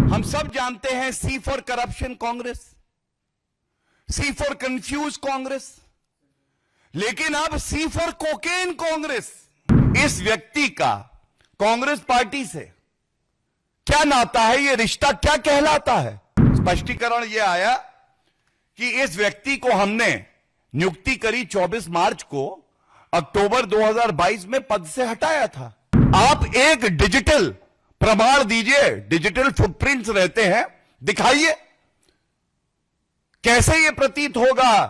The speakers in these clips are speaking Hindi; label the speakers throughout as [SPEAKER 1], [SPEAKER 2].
[SPEAKER 1] हम सब जानते हैं C for corruption Congress, C for confuse Congress, लेकिन अब सी फॉर कोकेन कांग्रेस। इस व्यक्ति का कांग्रेस पार्टी से क्या नाता है, यह रिश्ता क्या कहलाता है? स्पष्टीकरण यह आया कि इस व्यक्ति को हमने नियुक्ति करी 24 मार्च को, अक्टूबर 2022 में पद से हटाया था। आप एक डिजिटल प्रमाण दीजिए, डिजिटल फुटप्रिंट्स रहते हैं, दिखाइए कैसे यह प्रतीत होगा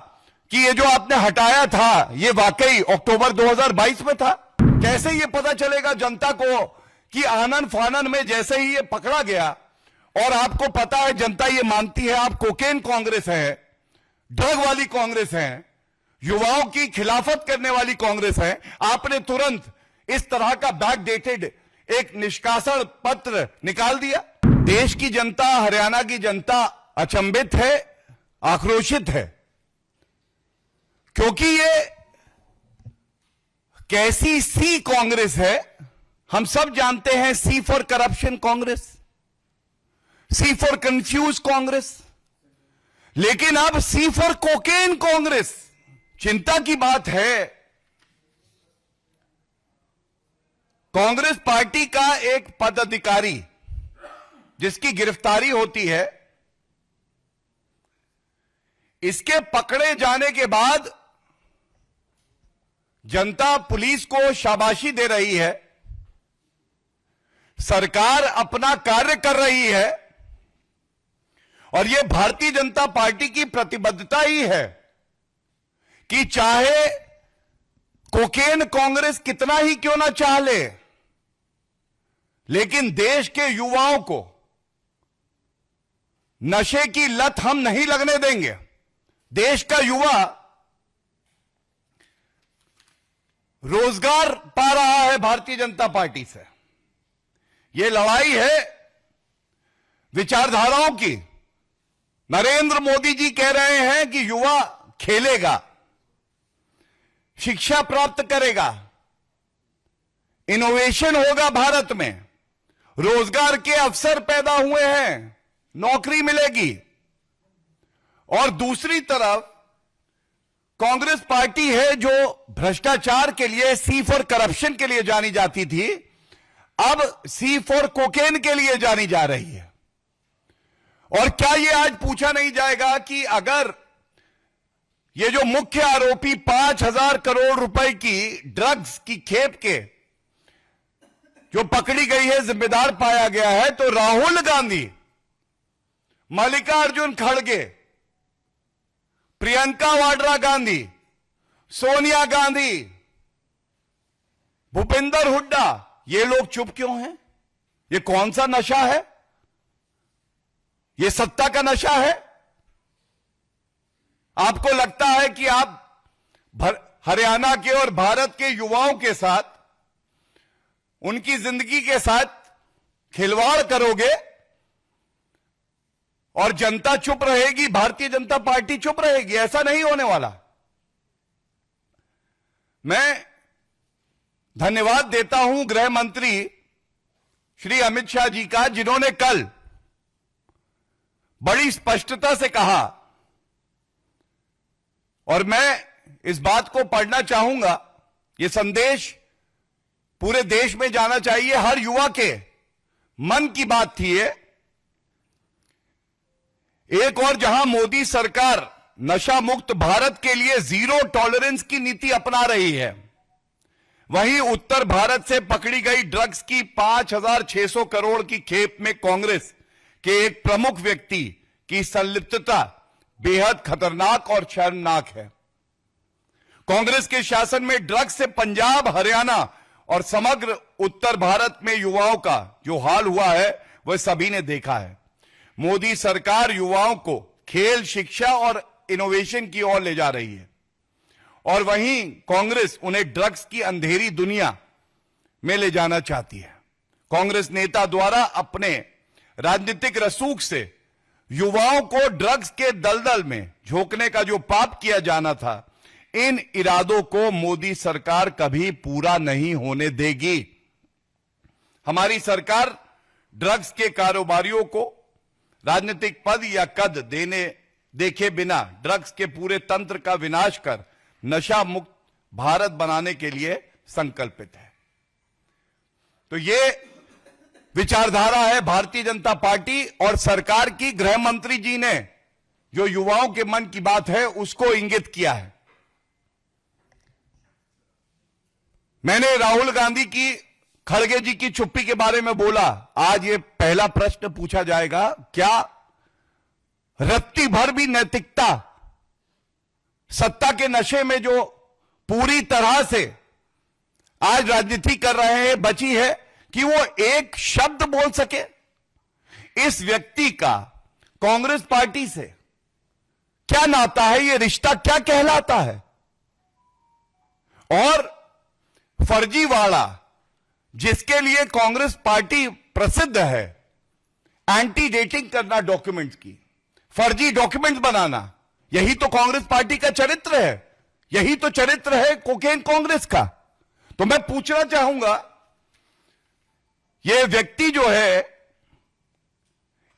[SPEAKER 1] कि ये जो आपने हटाया था ये वाकई अक्टूबर 2022 में था। कैसे ये पता चलेगा जनता को कि आनन फानन में जैसे ही ये पकड़ा गया, और आपको पता है जनता ये मानती है आप कोकेन कांग्रेस है, ड्रग वाली कांग्रेस है, युवाओं की खिलाफत करने वाली कांग्रेस है, आपने तुरंत इस तरह का बैकडेटेड एक निष्कासन पत्र निकाल दिया। देश की जनता, हरियाणा की जनता अचंभित है, आक्रोशित है, क्योंकि ये कैसी सी कांग्रेस है। हम सब जानते हैं C for corruption Congress, C for confuse Congress, लेकिन अब सी फॉर कोकेन कांग्रेस। चिंता की बात है, कांग्रेस पार्टी का एक पदाधिकारी जिसकी गिरफ्तारी होती है, इसके पकड़े जाने के बाद जनता पुलिस को शाबाशी दे रही है, सरकार अपना कार्य कर रही है, और यह भारतीय जनता पार्टी की प्रतिबद्धता ही है कि चाहे कोकेन कांग्रेस कितना ही क्यों ना चाह ले, लेकिन देश के युवाओं को नशे की लत हम नहीं लगने देंगे। देश का युवा रोजगार पा रहा है भारतीय जनता पार्टी से। यह लड़ाई है विचारधाराओं की। नरेंद्र मोदी जी कह रहे हैं कि युवा खेलेगा, शिक्षा प्राप्त करेगा, इनोवेशन होगा भारत में, रोजगार के अवसर पैदा हुए हैं, नौकरी मिलेगी। और दूसरी तरफ कांग्रेस पार्टी है जो भ्रष्टाचार के लिए, सी फॉर करप्शन के लिए जानी जाती थी, अब सी फॉर कोकेन के लिए जानी जा रही है। और क्या यह आज पूछा नहीं जाएगा कि अगर ये जो मुख्य आरोपी 5,000 करोड़ रुपए की ड्रग्स की खेप के जो पकड़ी गई है, जिम्मेदार पाया गया है, तो राहुल गांधी, मल्लिकार्जुन खड़गे, प्रियंका वाड्रा गांधी, सोनिया गांधी, भूपेंद्र हुड्डा, ये लोग चुप क्यों हैं? ये कौन सा नशा है? ये सत्ता का नशा है? आपको लगता है कि आप हरियाणा के और भारत के युवाओं के साथ, उनकी जिंदगी के साथ खिलवाड़ करोगे और जनता चुप रहेगी, भारतीय जनता पार्टी चुप रहेगी? ऐसा नहीं होने वाला। मैं धन्यवाद देता हूं गृह मंत्री श्री अमित शाह जी का, जिन्होंने कल बड़ी स्पष्टता से कहा, और मैं इस बात को पढ़ना चाहूंगा, यह संदेश पूरे देश में जाना चाहिए, हर युवा के मन की बात थी ये। एक और जहां मोदी सरकार नशा मुक्त भारत के लिए जीरो टॉलरेंस की नीति अपना रही है, वहीं उत्तर भारत से पकड़ी गई ड्रग्स की 5,600 करोड़ की खेप में कांग्रेस के एक प्रमुख व्यक्ति की संलिप्तता बेहद खतरनाक और शर्मनाक है। कांग्रेस के शासन में ड्रग्स से पंजाब, हरियाणा और समग्र उत्तर भारत में युवाओं का जो हाल हुआ है वह सभी ने देखा है। मोदी सरकार युवाओं को खेल, शिक्षा और इनोवेशन की ओर ले जा रही है, और वहीं कांग्रेस उन्हें ड्रग्स की अंधेरी दुनिया में ले जाना चाहती है। कांग्रेस नेता द्वारा अपने राजनीतिक रसूख से युवाओं को ड्रग्स के दलदल में झोंकने का जो पाप किया जाना था, इन इरादों को मोदी सरकार कभी पूरा नहीं होने देगी। हमारी सरकार ड्रग्स के कारोबारियों को राजनीतिक पद या कद देखे बिना ड्रग्स के पूरे तंत्र का विनाश कर नशा मुक्त भारत बनाने के लिए संकल्पित है। तो ये विचारधारा है भारतीय जनता पार्टी और सरकार की। गृह मंत्री जी ने जो युवाओं के मन की बात है उसको इंगित किया है। मैंने राहुल गांधी की, खड़गे जी की चुप्पी के बारे में बोला। आज ये पहला प्रश्न पूछा जाएगा, क्या रत्ती भर भी नैतिकता सत्ता के नशे में जो पूरी तरह से आज राजनीति कर रहे हैं बची है कि वो एक शब्द बोल सके? इस व्यक्ति का कांग्रेस पार्टी से क्या नाता है? ये रिश्ता क्या कहलाता है? और फर्जीवाड़ा जिसके लिए कांग्रेस पार्टी प्रसिद्ध है, एंटी डेटिंग करना डॉक्यूमेंट्स की, फर्जी डॉक्यूमेंट्स बनाना, यही तो कांग्रेस पार्टी का चरित्र है। यही तो चरित्र है कोकेन कांग्रेस का। तो मैं पूछना चाहूंगा, यह व्यक्ति जो है,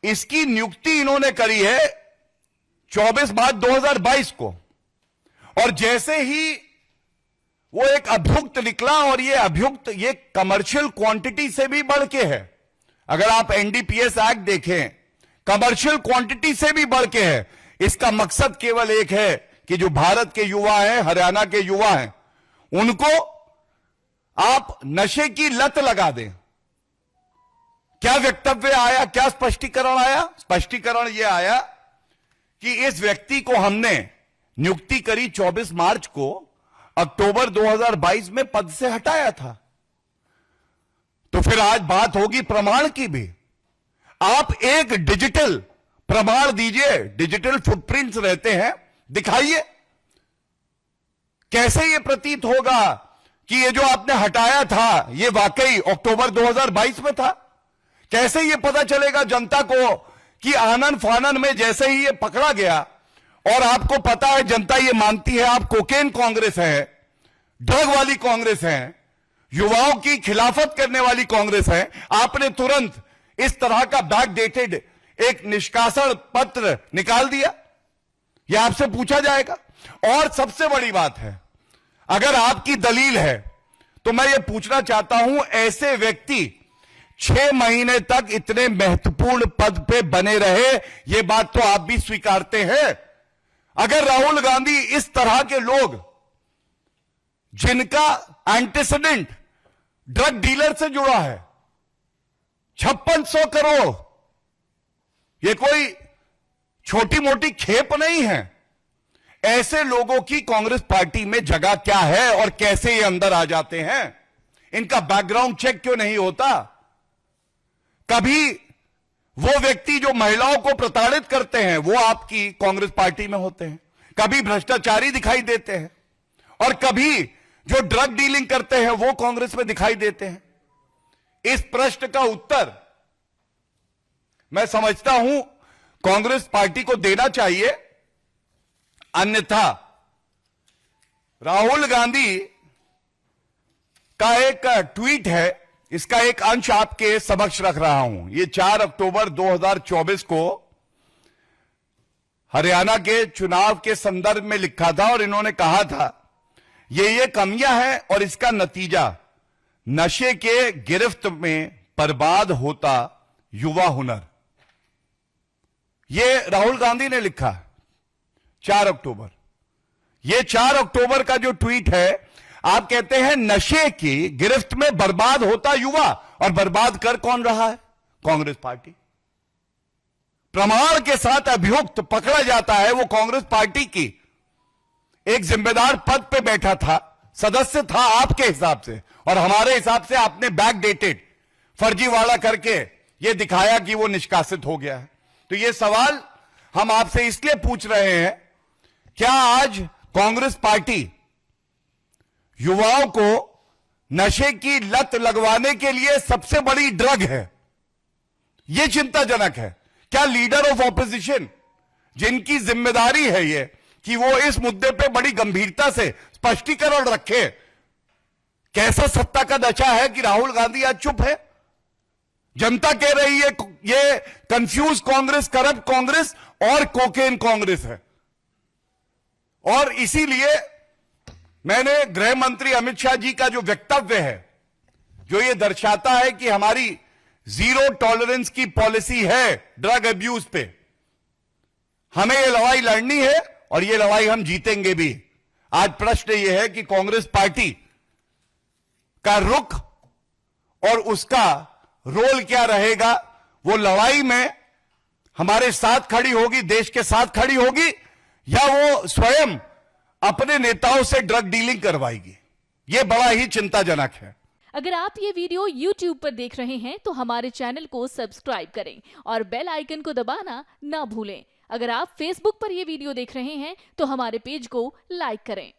[SPEAKER 1] इसकी नियुक्ति इन्होंने करी है 24 मार्च 2022 को, और जैसे ही वो एक अभियुक्त निकला, और ये अभियुक्त ये कमर्शियल क्वांटिटी से भी बढ़ के है। अगर आप एनडीपीएस एक्ट देखें, कमर्शियल क्वांटिटी से भी बढ़ के है। इसका मकसद केवल एक है कि जो भारत के युवा हैं, हरियाणा के युवा हैं, उनको आप नशे की लत लगा दें। क्या वक्तव्य आया, क्या स्पष्टीकरण आया? स्पष्टीकरण यह आया कि इस व्यक्ति को हमने नियुक्ति करी 24 मार्च को, अक्टूबर 2022 में पद से हटाया था। तो फिर आज बात होगी प्रमाण की भी। आप एक डिजिटल प्रमाण दीजिए, डिजिटल फुटप्रिंट्स रहते हैं, दिखाइए। कैसे यह प्रतीत होगा कि ये जो आपने हटाया था ये वाकई अक्टूबर 2022 में था? कैसे यह पता चलेगा जनता को कि आनन फानन में जैसे ही ये पकड़ा गया, और आपको पता है जनता ये मानती है आप कोकेन कांग्रेस है, ड्रग वाली कांग्रेस है, युवाओं की खिलाफत करने वाली कांग्रेस है, आपने तुरंत इस तरह का बैक डेटेड एक निष्कासन पत्र निकाल दिया? यह आपसे पूछा जाएगा। और सबसे बड़ी बात है, अगर आपकी दलील है तो मैं यह पूछना चाहता हूं, ऐसे व्यक्ति 6 महीने तक इतने महत्वपूर्ण पद पे बने रहे, यह बात तो आप भी स्वीकारते हैं। अगर राहुल गांधी इस तरह के लोग जिनका एंटीसीडेंट ड्रग डीलर से जुड़ा है, 5600 करोड़, यह कोई छोटी मोटी खेप नहीं है, ऐसे लोगों की कांग्रेस पार्टी में जगह क्या है और कैसे ये अंदर आ जाते हैं? इनका बैकग्राउंड चेक क्यों नहीं होता? कभी वो व्यक्ति जो महिलाओं को प्रताड़ित करते हैं वो आपकी कांग्रेस पार्टी में होते हैं, कभी भ्रष्टाचारी दिखाई देते हैं, और कभी जो ड्रग डीलिंग करते हैं वो कांग्रेस में दिखाई देते हैं। इस प्रश्न का उत्तर मैं समझता हूं कांग्रेस पार्टी को देना चाहिए, अन्यथा राहुल गांधी का एक ट्वीट है, इसका एक अंश आपके समक्ष रख रहा हूं। ये 4 अक्टूबर 2024 को हरियाणा के चुनाव के संदर्भ में लिखा था, और इन्होंने कहा था ये कमियां हैं और इसका नतीजा नशे के गिरफ्त में बर्बाद होता युवा हुनर। ये राहुल गांधी ने लिखा 4 अक्टूबर। ये 4 अक्टूबर का जो ट्वीट है, आप कहते हैं नशे की गिरफ्त में बर्बाद होता युवा, और बर्बाद कर कौन रहा है? कांग्रेस पार्टी। प्रमाण के साथ अभियुक्त पकड़ा जाता है, वो कांग्रेस पार्टी की एक जिम्मेदार पद पे बैठा था, सदस्य था आपके हिसाब से, और हमारे हिसाब से आपने बैक डेटेड फर्जीवाड़ा करके ये दिखाया कि वो निष्कासित हो गया है। तो ये सवाल हम आपसे इसलिए पूछ रहे हैं, क्या आज कांग्रेस पार्टी युवाओं को नशे की लत लगवाने के लिए सबसे बड़ी ड्रग है? यह चिंताजनक है। क्या लीडर ऑफ ऑपोजिशन, जिनकी जिम्मेदारी है ये कि वो इस मुद्दे पे बड़ी गंभीरता से स्पष्टीकरण रखे, कैसा सत्ता का नशा है कि राहुल गांधी आज चुप है? जनता कह रही है ये कंफ्यूज कांग्रेस, करप्ट कांग्रेस और कोकेन कांग्रेस है। और इसीलिए मैंने गृह मंत्री अमित शाह जी का जो वक्तव्य है, जो ये दर्शाता है कि हमारी जीरो टॉलरेंस की पॉलिसी है ड्रग अब्यूज पे, हमें ये लड़ाई लड़नी है और ये लड़ाई हम जीतेंगे भी। आज प्रश्न ये है कि कांग्रेस पार्टी का रुख और उसका रोल क्या रहेगा। वो लड़ाई में हमारे साथ खड़ी होगी, देश के साथ खड़ी होगी, या वो स्वयं अपने नेताओं से ड्रग डीलिंग करवाएगी। ये बड़ा ही चिंताजनक है।
[SPEAKER 2] अगर आप ये वीडियो YouTube पर देख रहे हैं तो हमारे चैनल को सब्सक्राइब करें और बेल आइकन को दबाना ना भूलें। अगर आप Facebook पर ये वीडियो देख रहे हैं तो हमारे पेज को लाइक करें।